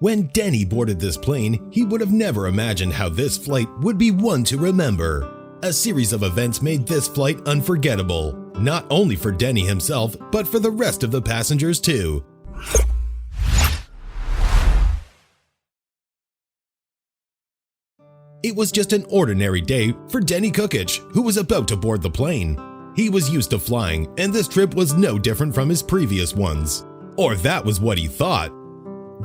When Denny boarded this plane, he would have never imagined how this flight would be one to remember. A series of events made this flight unforgettable, not only for Denny himself, but for the rest of the passengers too. It was just an ordinary day for Denny Cookich, who was about to board the plane. He was used to flying, and this trip was no different from his previous ones. Or that was what he thought.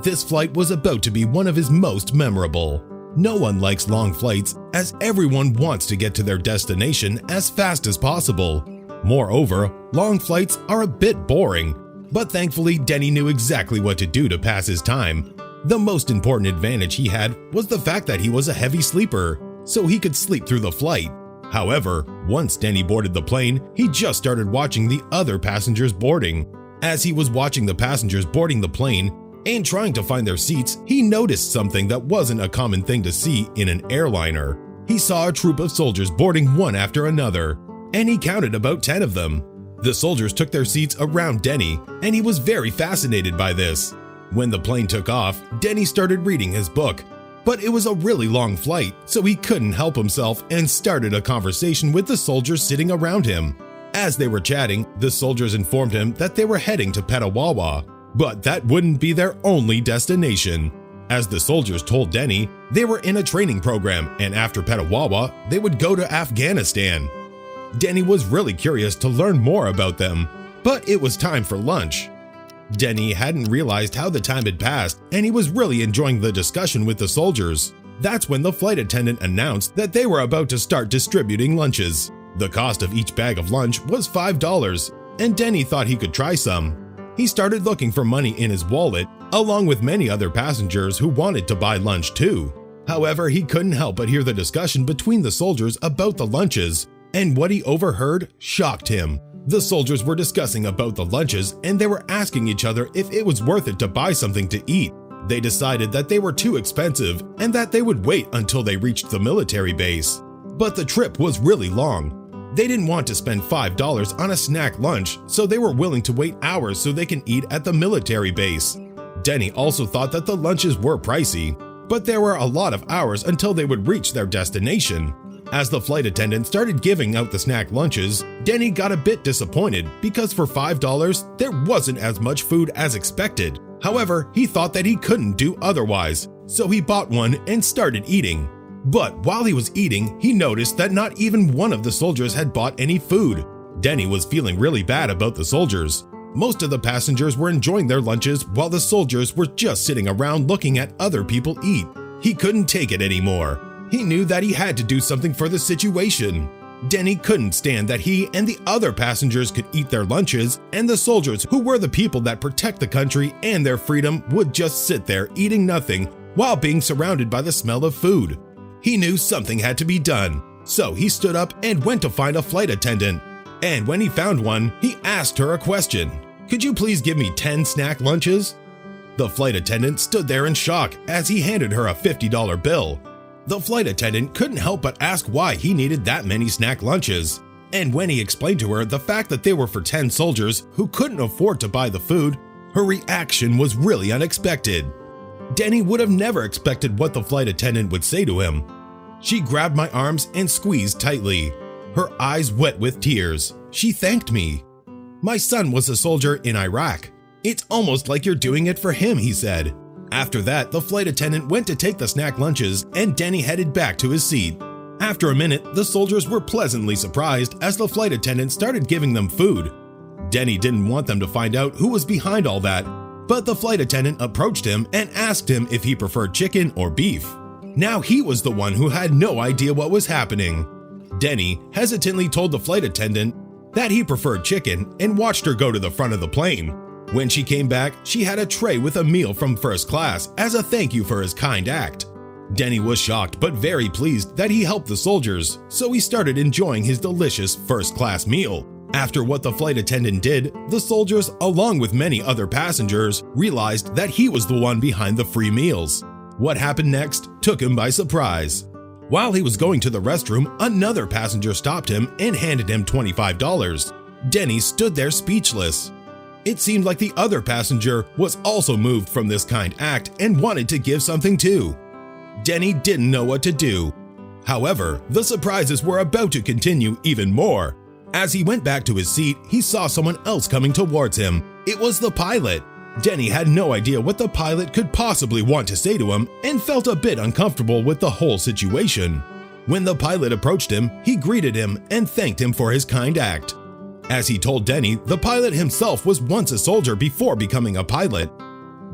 This flight was about to be one of his most memorable. No one likes long flights, as everyone wants to get to their destination as fast as possible. Moreover, long flights are a bit boring, but thankfully Denny knew exactly what to do to pass his time. The most important advantage he had was the fact that he was a heavy sleeper, so he could sleep through the flight. However, once Denny boarded the plane, he just started watching the other passengers boarding. As he was watching the passengers boarding the plane and trying to find their seats, he noticed something that wasn't a common thing to see in an airliner. He saw a troop of soldiers boarding one after another, and he counted about 10 of them. The soldiers took their seats around Denny, and he was very fascinated by this. When the plane took off, Denny started reading his book, but it was a really long flight, so he couldn't help himself and started a conversation with the soldiers sitting around him. As they were chatting, the soldiers informed him that they were heading to Petawawa, but that wouldn't be their only destination. As the soldiers told Denny, they were in a training program, and after Petawawa, they would go to Afghanistan. Denny was really curious to learn more about them, but it was time for lunch. Denny hadn't realized how the time had passed, and he was really enjoying the discussion with the soldiers. That's when the flight attendant announced that they were about to start distributing lunches. The cost of each bag of lunch was $5, and Denny thought he could try some. He started looking for money in his wallet, along with many other passengers who wanted to buy lunch too. However, he couldn't help but hear the discussion between the soldiers about the lunches, and what he overheard shocked him. The soldiers were discussing about the lunches, and they were asking each other if it was worth it to buy something to eat. They decided that they were too expensive and that they would wait until they reached the military base. But the trip was really long. They didn't want to spend $5 on a snack lunch, so they were willing to wait hours so they can eat at the military base. Denny also thought that the lunches were pricey, but there were a lot of hours until they would reach their destination. As the flight attendant started giving out the snack lunches, Denny got a bit disappointed because for $5, there wasn't as much food as expected. However, he thought that he couldn't do otherwise, so he bought one and started eating. But while he was eating, he noticed that not even one of the soldiers had bought any food. Denny was feeling really bad about the soldiers. Most of the passengers were enjoying their lunches while the soldiers were just sitting around looking at other people eat. He couldn't take it anymore. He knew that he had to do something for the situation. Denny couldn't stand that he and the other passengers could eat their lunches, and the soldiers, who were the people that protect the country and their freedom, would just sit there eating nothing while being surrounded by the smell of food. He knew something had to be done, so he stood up and went to find a flight attendant. And when he found one, he asked her a question. "Could you please give me 10 snack lunches?" The flight attendant stood there in shock as he handed her a $50 bill. The flight attendant couldn't help but ask why he needed that many snack lunches. And when he explained to her the fact that they were for 10 soldiers who couldn't afford to buy the food, her reaction was really unexpected. Denny would have never expected what the flight attendant would say to him. She grabbed my arms and squeezed tightly, her eyes wet with tears. She thanked me. "My son was a soldier in Iraq. It's almost like you're doing it for him," he said. After that, the flight attendant went to take the snack lunches, and Denny headed back to his seat. After a minute, the soldiers were pleasantly surprised as the flight attendant started giving them food. Denny didn't want them to find out who was behind all that, but the flight attendant approached him and asked him if he preferred chicken or beef. Now he was the one who had no idea what was happening. Denny hesitantly told the flight attendant that he preferred chicken and watched her go to the front of the plane. When she came back, she had a tray with a meal from first class as a thank you for his kind act. Denny was shocked but very pleased that he helped the soldiers, so he started enjoying his delicious first-class meal. After what the flight attendant did, the soldiers, along with many other passengers, realized that he was the one behind the free meals. What happened next took him by surprise. While he was going to the restroom, another passenger stopped him and handed him $25. Denny stood there speechless. It seemed like the other passenger was also moved from this kind act and wanted to give something too. Denny didn't know what to do. However, the surprises were about to continue even more. As he went back to his seat, he saw someone else coming towards him. It was the pilot. Denny had no idea what the pilot could possibly want to say to him and felt a bit uncomfortable with the whole situation. When the pilot approached him, he greeted him and thanked him for his kind act. As he told Denny, the pilot himself was once a soldier before becoming a pilot.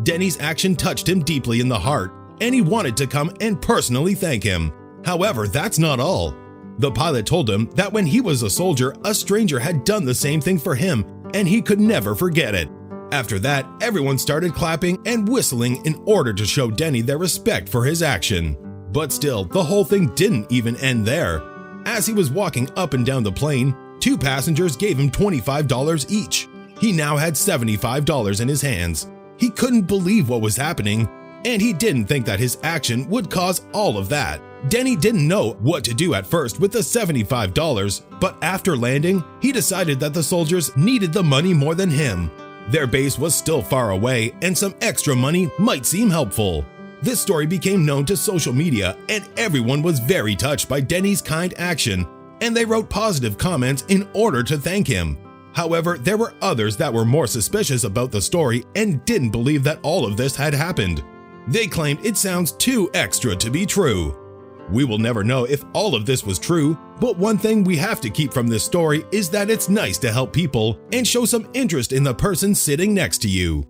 Denny's action touched him deeply in the heart, and he wanted to come and personally thank him. However, that's not all. The pilot told him that when he was a soldier, a stranger had done the same thing for him, and he could never forget it. After that, everyone started clapping and whistling in order to show Denny their respect for his action. But still, the whole thing didn't even end there. As he was walking up and down the plane, 2 passengers gave him $25 each. He now had $75 in his hands. He couldn't believe what was happening, and he didn't think that his action would cause all of that. Denny didn't know what to do at first with the $75, but after landing, he decided that the soldiers needed the money more than him. Their base was still far away, and some extra money might seem helpful. This story became known to social media, and everyone was very touched by Denny's kind action, and they wrote positive comments in order to thank him. However, there were others that were more suspicious about the story and didn't believe that all of this had happened. They claimed it sounds too extra to be true. We will never know if all of this was true, but one thing we have to keep from this story is that it's nice to help people and show some interest in the person sitting next to you.